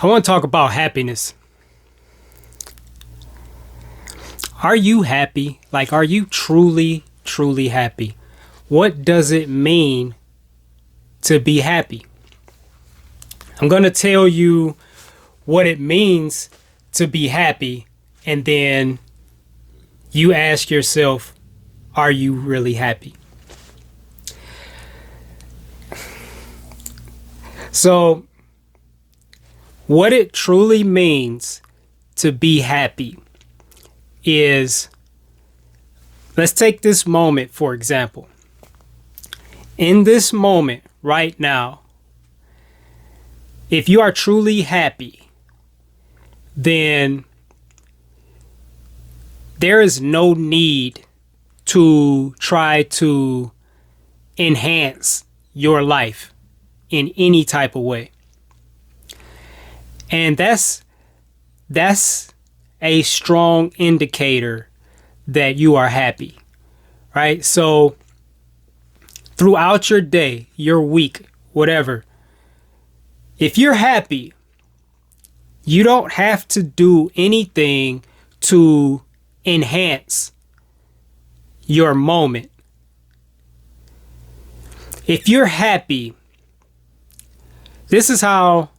I want to talk about happiness. Are you happy? Like, are you truly, truly happy? What does it mean to be happy? I'm going to tell you what it means to be happy, and then you ask yourself, are you really happy? So, what it truly means to be happy is, let's take this moment, for example. In this moment, right now, if you are truly happy, then there is no need to try to enhance your life in any type of way. And that's a strong indicator that you are happy, right? So throughout your day, your week, whatever, if you're happy, you don't have to do anything to enhance your moment. If you're happy, this is how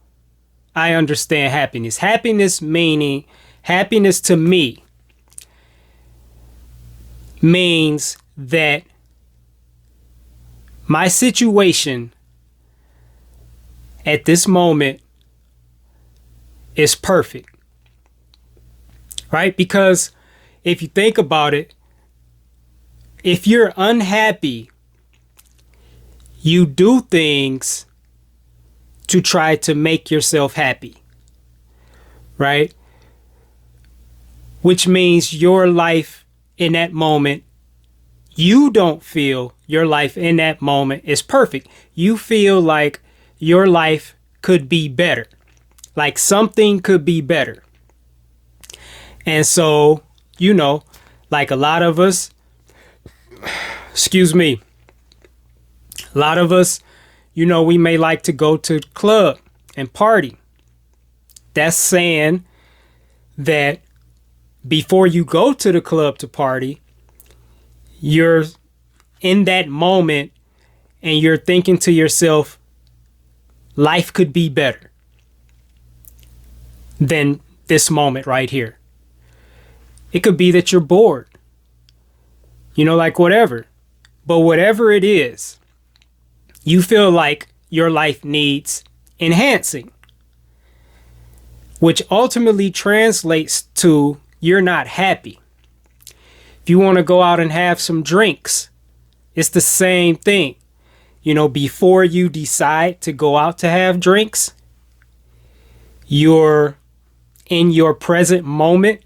I understand happiness. Happiness to me means that my situation at this moment is perfect, right? Because if you think about it, if you're unhappy, you do things to try to make yourself happy, right? Which means your life in that moment, you don't feel your life in that moment is perfect. You feel like your life could be better, like something could be better. And so, like a lot of us, a lot of us, we may like to go to the club and party. That's saying that before you go to the club to party, you're in that moment and you're thinking to yourself, life could be better than this moment right here. It could be that you're bored, like whatever. But whatever it is, you feel like your life needs enhancing, which ultimately translates to you're not happy. If you want to go out and have some drinks, it's the same thing. Before you decide to go out to have drinks, you're in your present moment.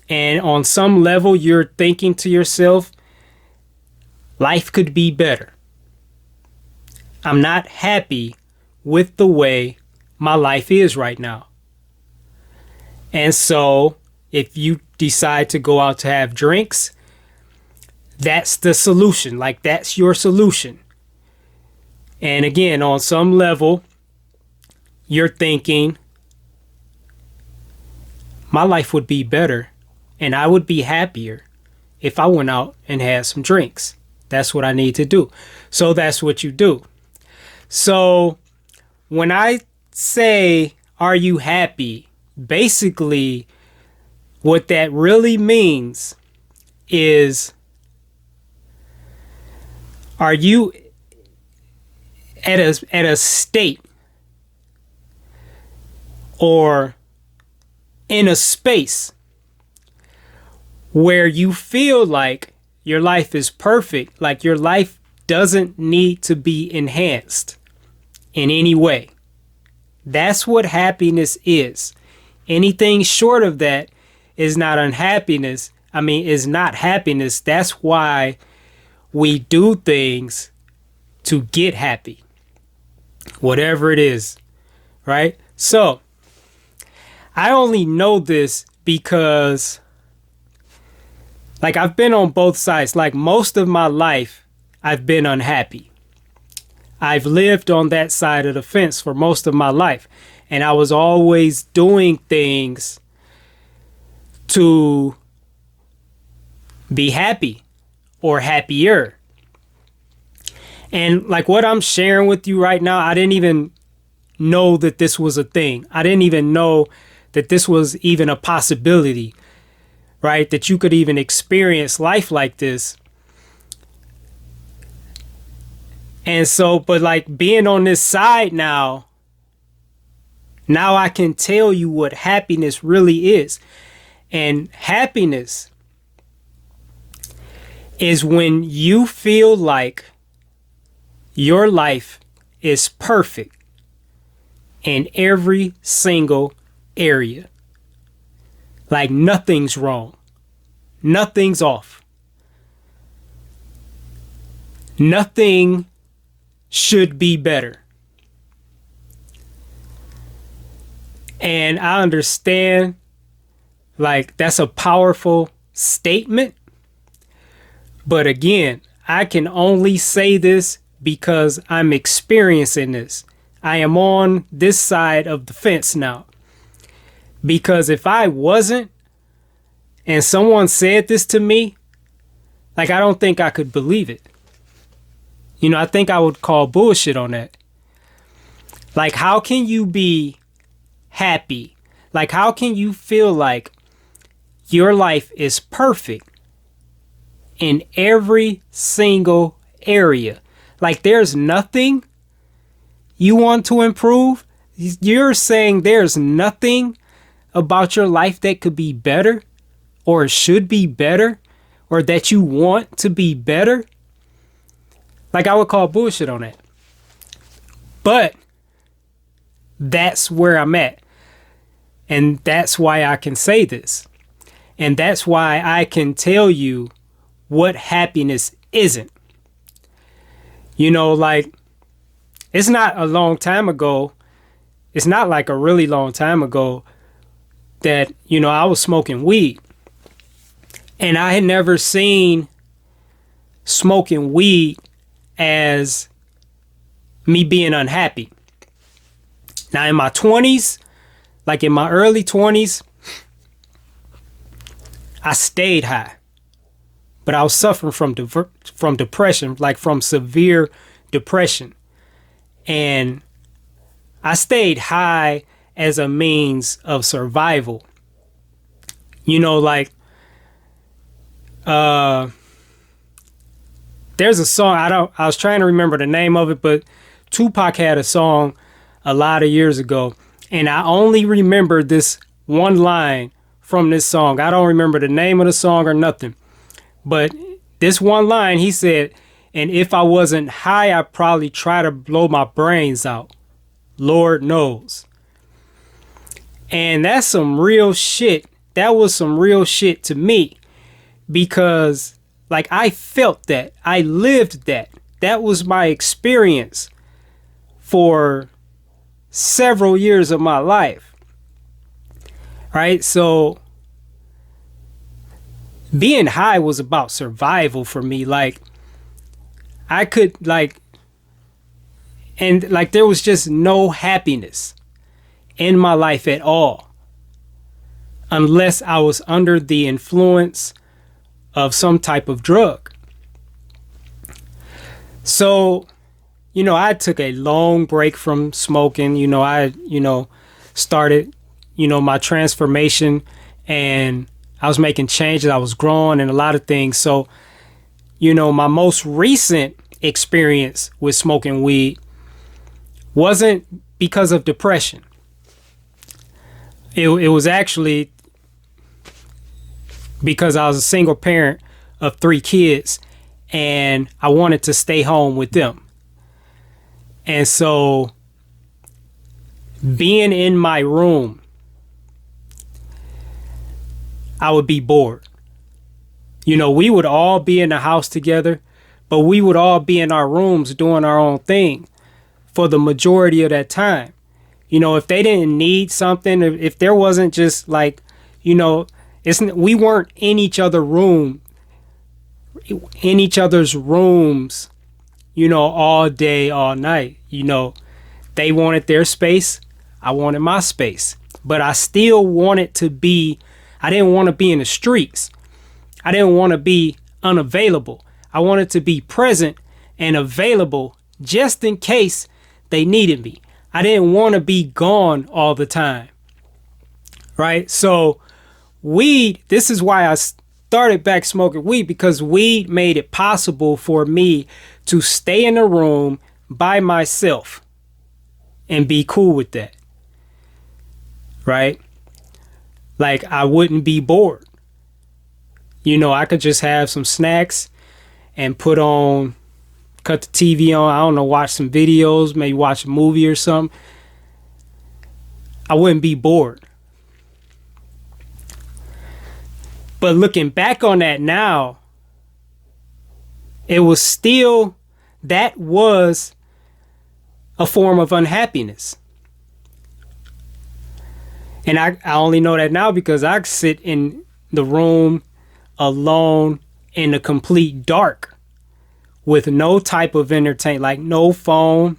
And on some level, you're thinking to yourself, life could be better. I'm not happy with the way my life is right now. And so if you decide to go out to have drinks, that's the solution. Like, that's your solution. And again, on some level, you're thinking, my life would be better and I would be happier if I went out and had some drinks. That's what I need to do. So that's what you do. So when I say, are you happy? Basically, what that really means is, are you at a state or in a space where you feel like your life is perfect, like your life doesn't need to be enhanced in any way? That's what happiness is. Anything short of that is not unhappiness. Is not happiness. That's why we do things to get happy, whatever it is, right? So I only know this because, like, I've been on both sides. Like, most of my life, I've been unhappy. I've lived on that side of the fence for most of my life. And I was always doing things to be happy or happier. And like what I'm sharing with you right now, I didn't even know that this was a thing. I didn't even know that this was even a possibility, right? That you could even experience life like this. And so, but like being on this side now I can tell you what happiness really is. And happiness is when you feel like your life is perfect in every single area. Like nothing's wrong. Nothing's off. Nothing should be better. And I understand, like, that's a powerful statement. But again, I can only say this because I'm experiencing this. I am on this side of the fence now. Because if I wasn't, and someone said this to me, like, I don't think I could believe it. You know, I think I would call bullshit on that. Like, how can you be happy? Like, how can you feel like your life is perfect in every single area? Like, there's nothing you want to improve? You're saying there's nothing about your life that could be better or should be better or that you want to be better? Like, I would call bullshit on that. But that's where I'm at. And that's why I can say this. And that's why I can tell you what happiness isn't. You know, like, it's not a long time ago. It's not like a really long time ago that, you know, I was smoking weed. And I had never seen smoking weed as me being unhappy. Now, in my 20s, like in my early 20s, I stayed high. But I was suffering from depression, like from severe depression. And I stayed high as a means of survival. You know, like, there's a song, I was trying to remember the name of it, but Tupac had a song a lot of years ago. And I only remember this one line from this song. I don't remember the name of the song or nothing. But this one line, he said, and if I wasn't high, I'd probably try to blow my brains out. Lord knows. And that's some real shit. That was some real shit to me. Because, like, I felt that. I lived that. That was my experience for several years of my life. Right? So being high was about survival for me. Like, I could, like, and like, there was just no happiness in my life at all unless I was under the influence of some type of drug. So, you know, I took a long break from smoking. You know, I started, my transformation, and I was making changes. I was growing and a lot of things. So, my most recent experience with smoking weed wasn't because of depression. It was actually because I was a single parent of 3 kids and I wanted to stay home with them. And so being in my room, I would be bored. We would all be in the house together, but we would all be in our rooms doing our own thing for the majority of that time. If they didn't need something, if there wasn't just like, we weren't in each other's rooms all day, all night. They wanted their space. I wanted my space. But I still wanted to be, I didn't want to be in the streets. I didn't want to be unavailable. I wanted to be present and available just in case they needed me. I didn't want to be gone all the time. Right? So weed, this is why I started back smoking weed, because weed made it possible for me to stay in a room by myself and be cool with that. Right? Like, I wouldn't be bored. I could just have some snacks and cut the TV on. I don't know, watch some videos, maybe watch a movie or something. I wouldn't be bored. But looking back on that now, that was a form of unhappiness. And I only know that now because I sit in the room alone in the complete dark with no type of entertainment, like no phone,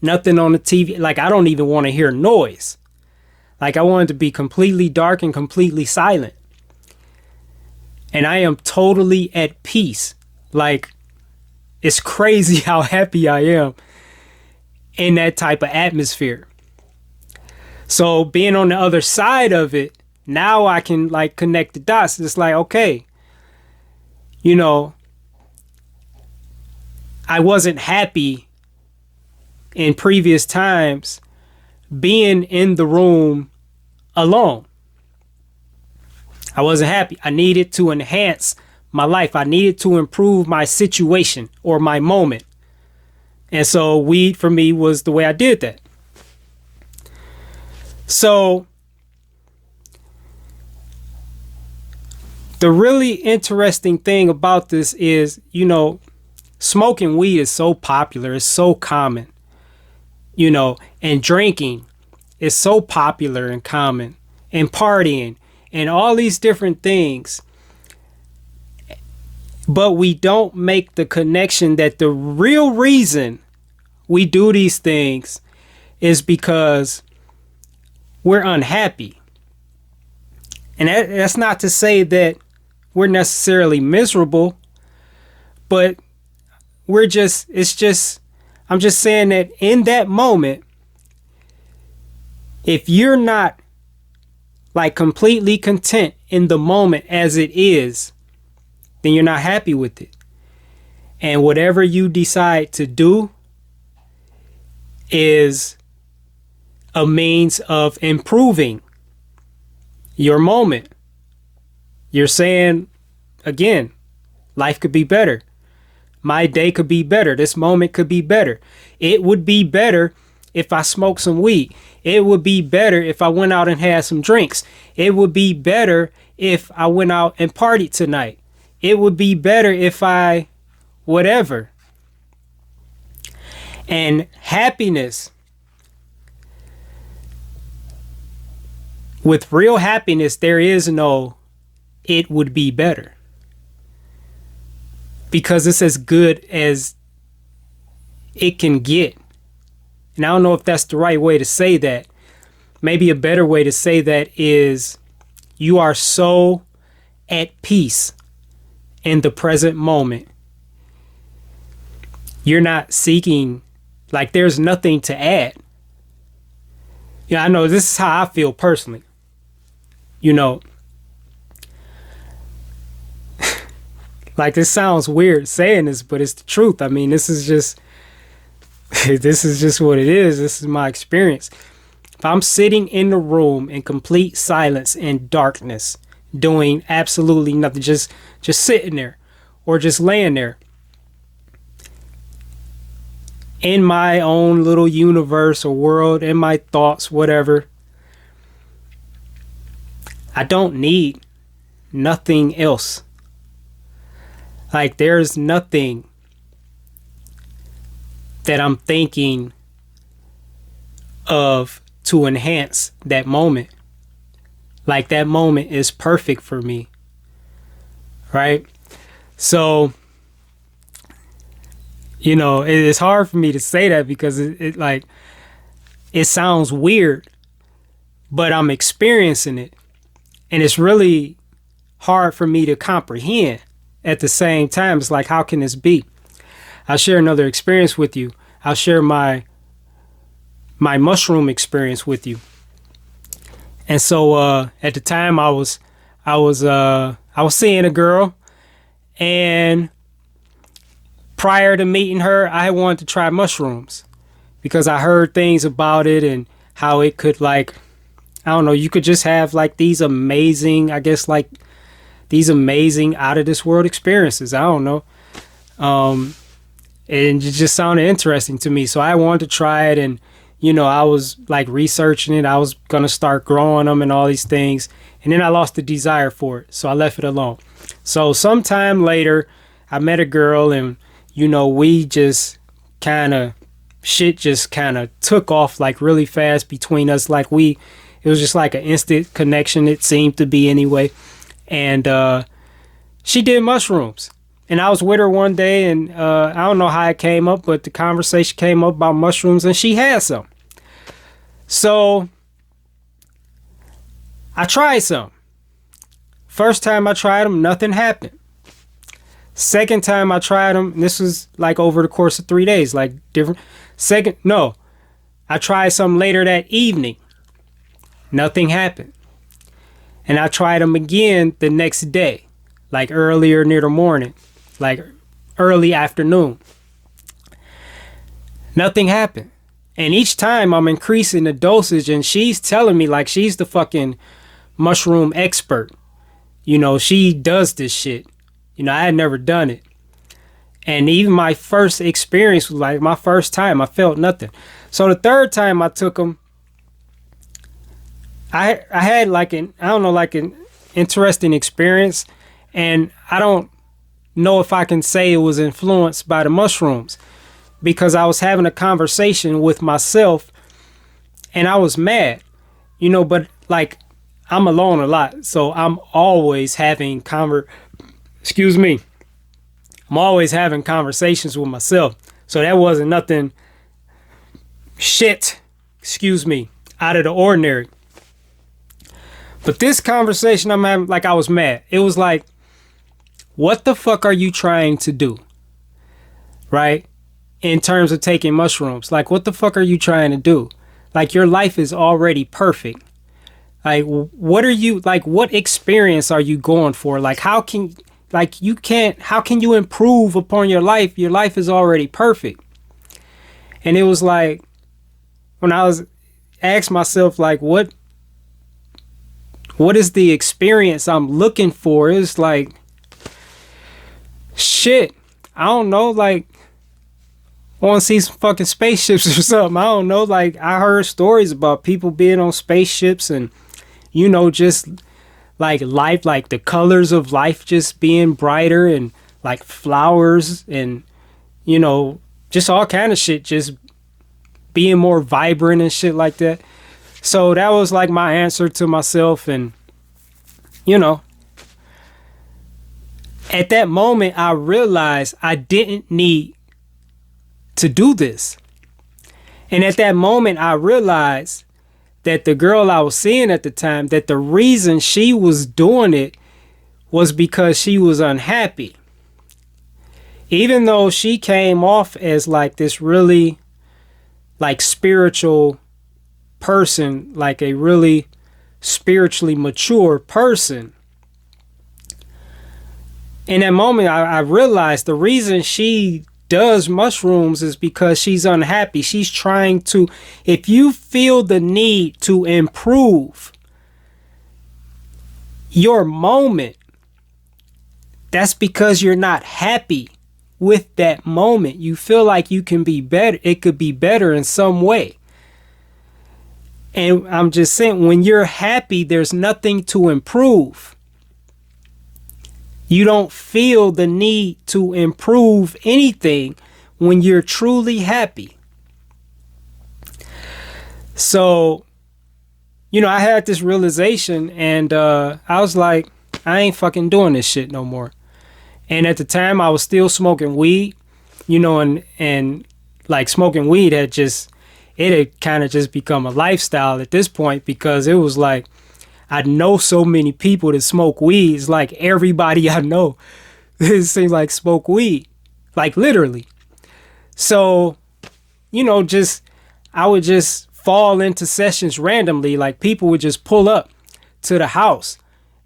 nothing on the TV. Like, I don't even want to hear noise. Like, I want it to be completely dark and completely silent. And I am totally at peace. Like, it's crazy how happy I am in that type of atmosphere. So being on the other side of it, now I can like connect the dots. It's like, okay, I wasn't happy in previous times being in the room alone. I wasn't happy. I needed to enhance my life. I needed to improve my situation or my moment. And so weed for me was the way I did that. So the really interesting thing about this is, smoking weed is so popular. It's so common, and drinking is so popular and common, and partying and all these different things. But we don't make the connection that the real reason we do these things is because we're unhappy. And that's not to say that we're necessarily miserable, but I'm just saying that in that moment, if you're not like completely content in the moment as it is, then you're not happy with it. And whatever you decide to do is a means of improving your moment. You're saying, again, life could be better. My day could be better. This moment could be better. It would be better if I smoked some weed. It would be better if I went out and had some drinks. It would be better if I went out and partied tonight. It would be better if I whatever. And happiness, with real happiness, there is no it would be better. Because it's as good as it can get. And I don't know if that's the right way to say that. Maybe a better way to say that is you are so at peace in the present moment. You're not seeking, like there's nothing to add. I know this is how I feel personally. Like, this sounds weird saying this, but it's the truth. I mean, this is just what it is. This is my experience. If I'm sitting in the room in complete silence and darkness, doing absolutely nothing, just sitting there or just laying there in my own little universe or world, in my thoughts, whatever, I don't need nothing else. Like, there's nothing that I'm thinking of to enhance that moment. Like, that moment is perfect for me. Right? So It's hard for me to say that because it sounds weird, but I'm experiencing it. And it's really hard for me to comprehend at the same time. It's like, how can this be? I'll share another experience with you. I'll share my mushroom experience with you. And so at the time I was seeing a girl, and prior to meeting her, I wanted to try mushrooms because I heard things about it and how it could, like, I don't know, you could just have like these amazing, I guess, like these amazing out of this world experiences. I don't know. And it just sounded interesting to me. So I wanted to try it, and I was like researching it. I was going to start growing them and all these things. And then I lost the desire for it. So I left it alone. So sometime later, I met a girl, and, we just shit just kind of took off like really fast between us. Like it was just like an instant connection. It seemed to be anyway. And she did mushrooms. And I was with her one day, and I don't know how it came up, but the conversation came up about mushrooms, and she had some. So I tried some. First time I tried them, nothing happened. Second time I tried them, and this was like over the course of 3 days, like different. I tried some later that evening. Nothing happened. And I tried them again the next day, like earlier near the morning, like early afternoon. Nothing happened. And each time I'm increasing the dosage, and she's telling me like she's the fucking mushroom expert. She does this shit. I had never done it. And even my first experience was like my first time, I felt nothing. So the third time I took them, I had like an interesting experience, and I don't know if I can say it was influenced by the mushrooms, because I was having a conversation with myself, and I was mad, but like I'm alone a lot, so I'm always having I'm always having conversations with myself. So that wasn't nothing out of the ordinary. But this conversation I'm having, like, I was mad. It was like, what the fuck are you trying to do? Right? In terms of taking mushrooms. Like, what the fuck are you trying to do? Like, your life is already perfect. Like, what experience are you going for? Like, how can you improve upon your life? Your life is already perfect. And it was like, when I was asked myself, like, what is the experience I'm looking for? It's like, shit, I don't know, like, I want to see some fucking spaceships or something. I don't know, like, I heard stories about people being on spaceships and, just like life, like the colors of life just being brighter, and like flowers, and, just all kind of shit just being more vibrant and shit like that. So that was like my answer to myself. And, at that moment, I realized I didn't need to do this. And at that moment, I realized that the girl I was seeing at the time, that the reason she was doing it was because she was unhappy. Even though she came off as like this really like spiritual person, like a really spiritually mature person. In that moment, I realized the reason she does mushrooms is because she's unhappy. She's trying to, if you feel the need to improve your moment, that's because you're not happy with that moment. You feel like you can be better. It could be better in some way. And I'm just saying, when you're happy, there's nothing to improve. You don't feel the need to improve anything when you're truly happy. So, I had this realization, and I was like, I ain't fucking doing this shit no more. And at the time, I was still smoking weed. and like smoking weed it had kind of just become a lifestyle at this point, because it was like, I know so many people that smoke weed. It's like everybody I know, it seems like smoke weed, like literally. So, I would just fall into sessions randomly. Like people would just pull up to the house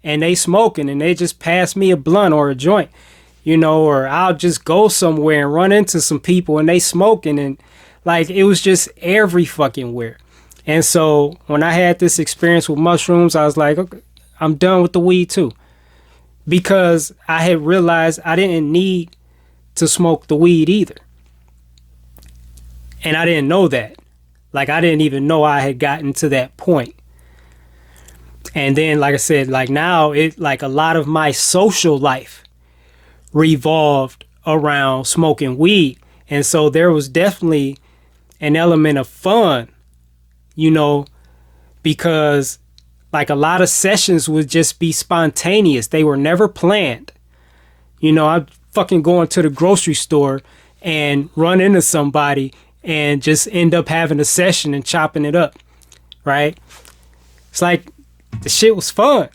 and they smoking and they just pass me a blunt or a joint, or I'll just go somewhere and run into some people and they smoking, and like it was just every fucking where. And so when I had this experience with mushrooms, I was like, okay, I'm done with the weed too, because I had realized I didn't need to smoke the weed either. And I didn't know that. Like I didn't even know I had gotten to that point. And then, like I said, like now like a lot of my social life revolved around smoking weed. And so there was definitely an element of fun, because like a lot of sessions would just be spontaneous. They were never planned. I'd fucking go into the grocery store and run into somebody and just end up having a session and chopping it up, right? It's like the shit was fun.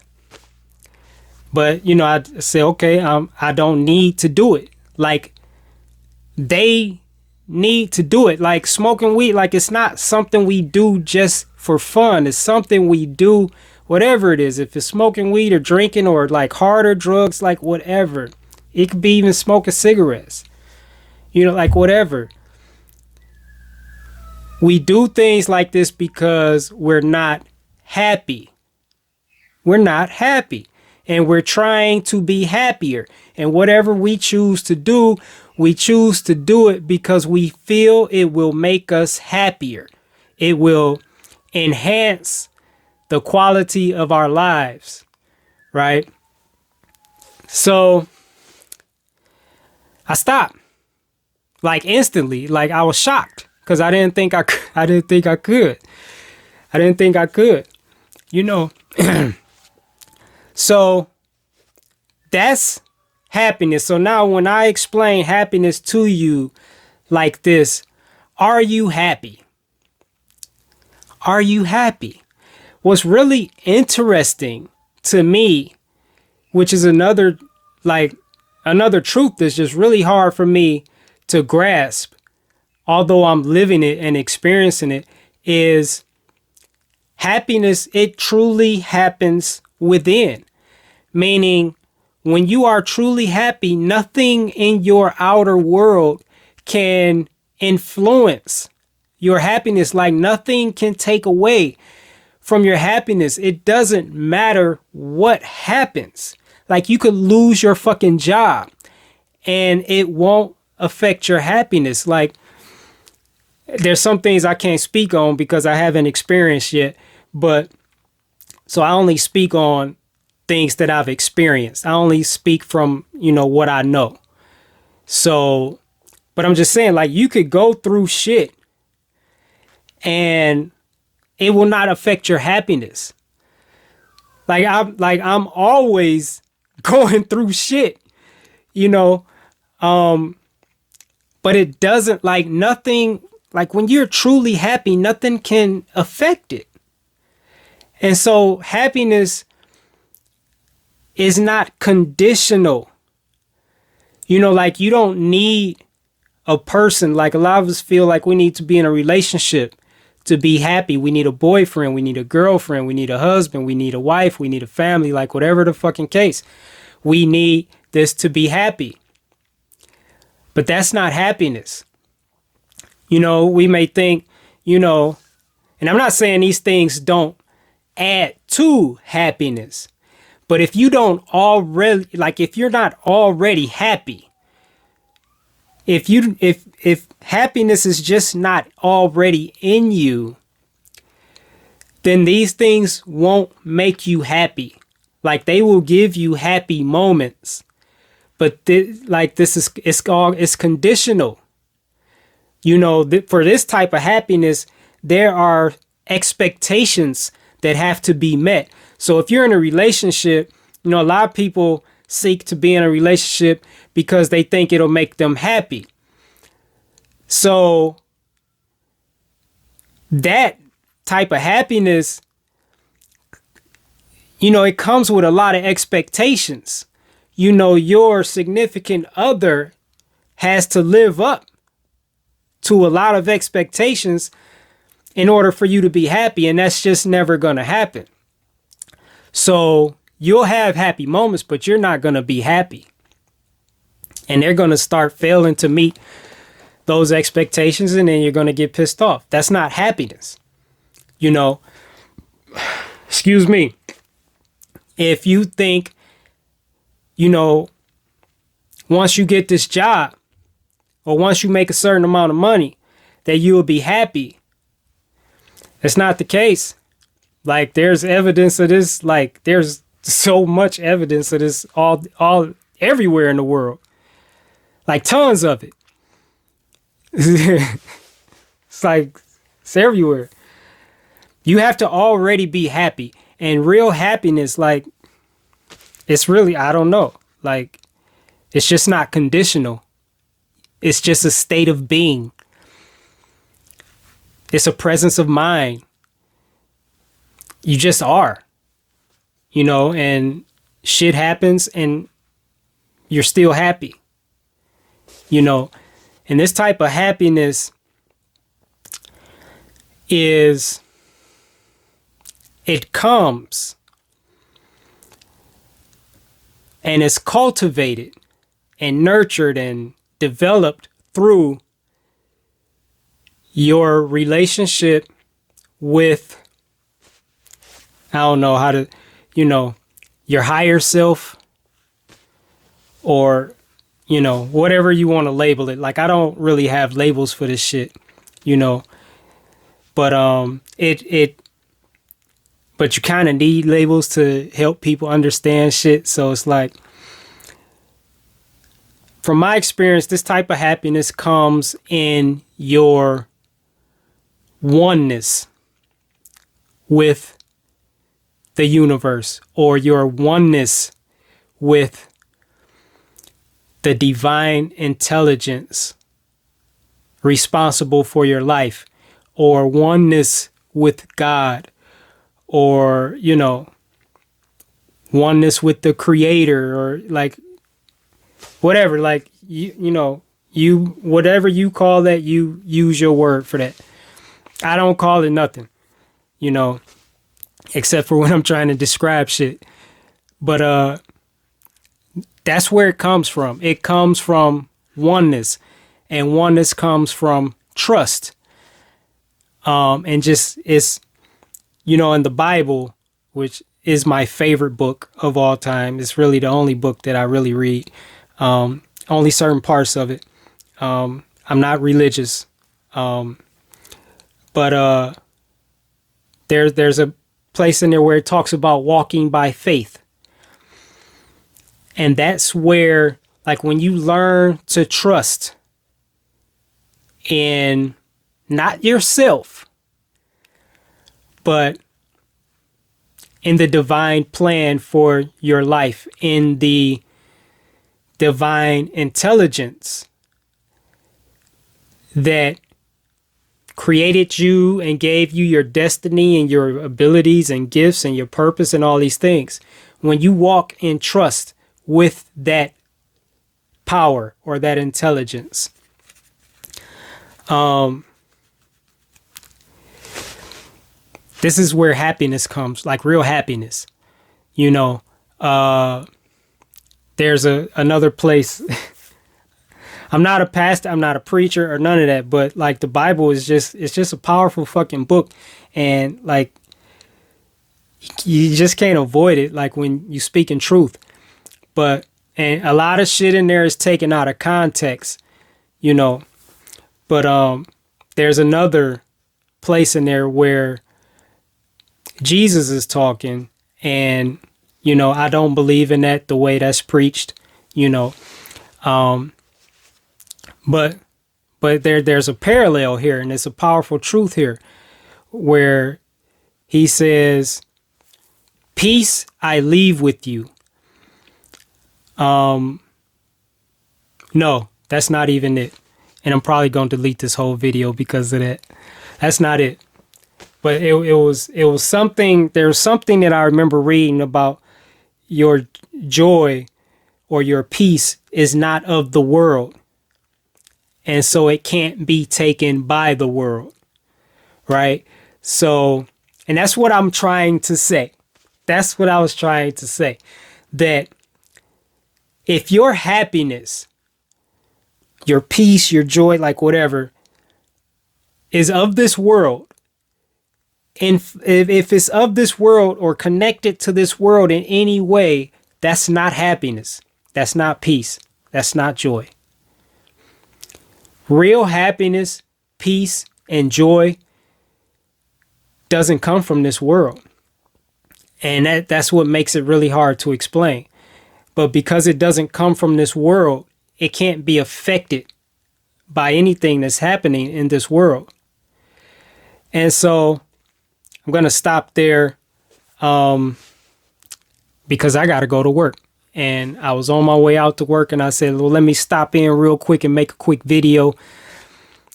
But, I say, okay, I don't need to do it. Like, they need to do it. Like smoking weed, like it's not something we do just for fun. It's something we do, whatever it is. If it's smoking weed or drinking or like harder drugs, like whatever. It could be even smoking cigarettes. Like whatever. We do things like this because we're not happy. We're not happy. And we're trying to be happier. And whatever we choose to do, we choose to do it because we feel it will make us happier. It will enhance the quality of our lives, right? So I stopped, like instantly. Like I was shocked because I didn't think I could. So that's happiness. So now when I explain happiness to you like this, are you happy? Are you happy? What's really interesting to me, which is another truth that's just really hard for me to grasp, although I'm living it and experiencing it, is happiness. It truly happens within. Meaning, when you are truly happy, nothing in your outer world can influence your happiness. Like nothing can take away from your happiness. It doesn't matter what happens. Like you could lose your fucking job and it won't affect your happiness. Like there's some things I can't speak on because I haven't experienced yet, but so I only speak on things that I've experienced. I only speak from, what I know. So, but I'm just saying, like, you could go through shit and it will not affect your happiness. I'm always going through shit, but it doesn't, like, nothing, like when you're truly happy, nothing can affect it. And so happiness is not conditional. Like you don't need a person. Like a lot of us feel like we need to be in a relationship to be happy. We need a boyfriend. We need a girlfriend. We need a husband. We need a wife. We need a family. Like whatever the fucking case. We need this to be happy. But that's not happiness. We may think, and I'm not saying these things don't add to happiness. But if you don't already, like if you're not already happy, if happiness is just not already in you, then these things won't make you happy. Like they will give you happy moments, but it's conditional. For this type of happiness, there are expectations that have to be met. So if you're in a relationship, a lot of people seek to be in a relationship because they think it'll make them happy. So that type of happiness, it comes with a lot of expectations. Your significant other has to live up to a lot of expectations in order for you to be happy. And that's just never going to happen. So you'll have happy moments, but you're not going to be happy. And they're going to start failing to meet those expectations. And then you're going to get pissed off. That's not happiness. Excuse me. If you think, once you get this job or once you make a certain amount of money, that you will be happy. It's not the case. Like, there's evidence of this. Like, there's so much evidence of this all everywhere in the world. Like, tons of it. It's like, it's everywhere. You have to already be happy. And real happiness, like, it's really, I don't know. Like, it's just not conditional. It's just a state of being. It's a presence of mind. You just are, and shit happens and you're still happy, and this type of happiness it comes and is cultivated and nurtured and developed through your relationship with, I don't know how to, your higher self, or, whatever you want to label it. Like, I don't really have labels for this shit, but but you kind of need labels to help people understand shit. So it's like, from my experience, this type of happiness comes in your oneness with the universe, or your oneness with the divine intelligence responsible for your life, or oneness with God, or, oneness with the creator, or like whatever, like, you whatever you call that, you use your word for that. I don't call it nothing, except for when I'm trying to describe shit. But that's where it comes from. It comes from oneness, and oneness comes from trust. And just, it's, in the Bible, which is my favorite book of all time. It's really the only book that I really read. Only certain parts of it. I'm not religious. But there's a place in there where it talks about walking by faith. And that's where, like, when you learn to trust in not yourself, but in the divine plan for your life, in the divine intelligence that created you and gave you your destiny and your abilities and gifts and your purpose and all these things. When you walk in trust with that power or that intelligence, this is where happiness comes, like real happiness. There's another place. I'm not a pastor, I'm not a preacher or none of that, but like the Bible is it's just a powerful fucking book. And like, you just can't avoid it, like when you speak in truth. And a lot of shit in there is taken out of context, but there's another place in there where Jesus is talking, and, I don't believe in that the way that's preached, But there's a parallel here, and it's a powerful truth here, where he says, "Peace I leave with you." No, that's not even it. And I'm probably going to delete this whole video because of that. That's not it. But it was something, there's something that I remember reading about your joy or your peace is not of the world. And so it can't be taken by the world. Right? So, and that's what I'm trying to say. That's what I was trying to say. That if your happiness, your peace, your joy, like whatever, is of this world, and if it's of this world or connected to this world in any way, that's not happiness. That's not peace. That's not joy. Real happiness, peace, and joy doesn't come from this world. And that's what makes it really hard to explain. But because it doesn't come from this world, it can't be affected by anything that's happening in this world. And so I'm going to stop there because I got to go to work. And I was on my way out to work and I said, well, let me stop in real quick and make a quick video.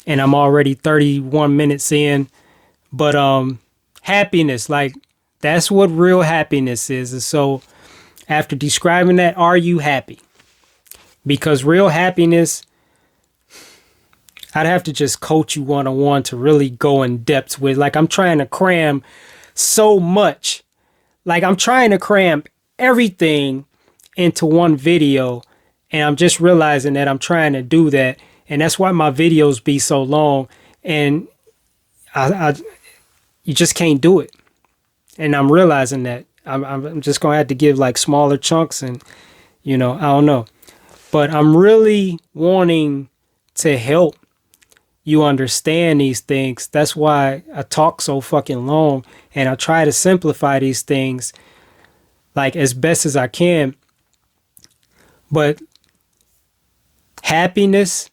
And I'm already 31 minutes in. But happiness, like that's what real happiness is. And so after describing that, are you happy? Because real happiness, I'd have to just coach you one-on-one to really go in depth with. Like I'm trying to cram so much. Like I'm trying to cram everything into one video. And I'm just realizing that I'm trying to do that. And that's why my videos be so long. And you just can't do it. And I'm realizing that I'm just going to have to give like smaller chunks and, I don't know. But I'm really wanting to help you understand these things. That's why I talk so fucking long and I try to simplify these things like as best as I can. But happiness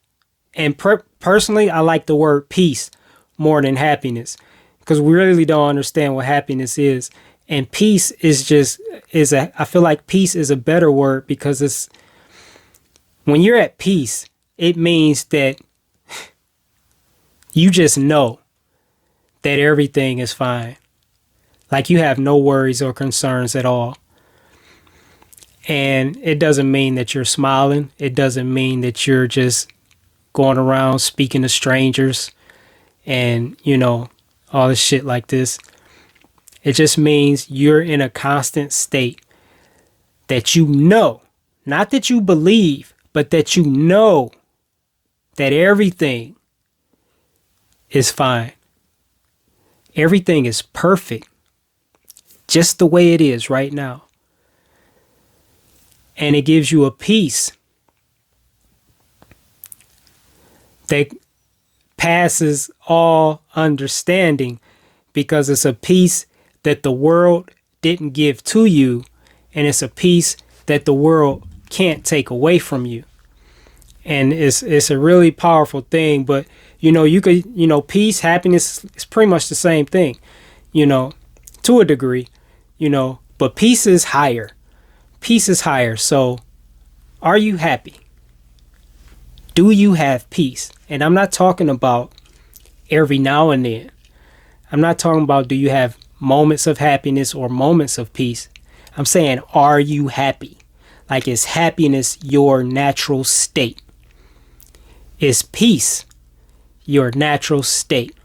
and personally, I like the word peace more than happiness because we really don't understand what happiness is. And peace I feel like peace is a better word because when you're at peace, it means that you just know that everything is fine. Like you have no worries or concerns at all. And it doesn't mean that you're smiling. It doesn't mean that you're just going around speaking to strangers and, all this shit like this. It just means you're in a constant state that not that you believe, but that you know that everything is fine. Everything is perfect, just the way it is right now. And it gives you a peace that passes all understanding because it's a peace that the world didn't give to you. And it's a peace that the world can't take away from you. And it's a really powerful thing. But, you could, peace, happiness is pretty much the same thing, to a degree, but peace is higher. Peace is higher. So are you happy? Do you have peace? And I'm not talking about every now and then. I'm not talking about do you have moments of happiness or moments of peace. I'm saying, are you happy? Like, is happiness your natural state? Is peace your natural state?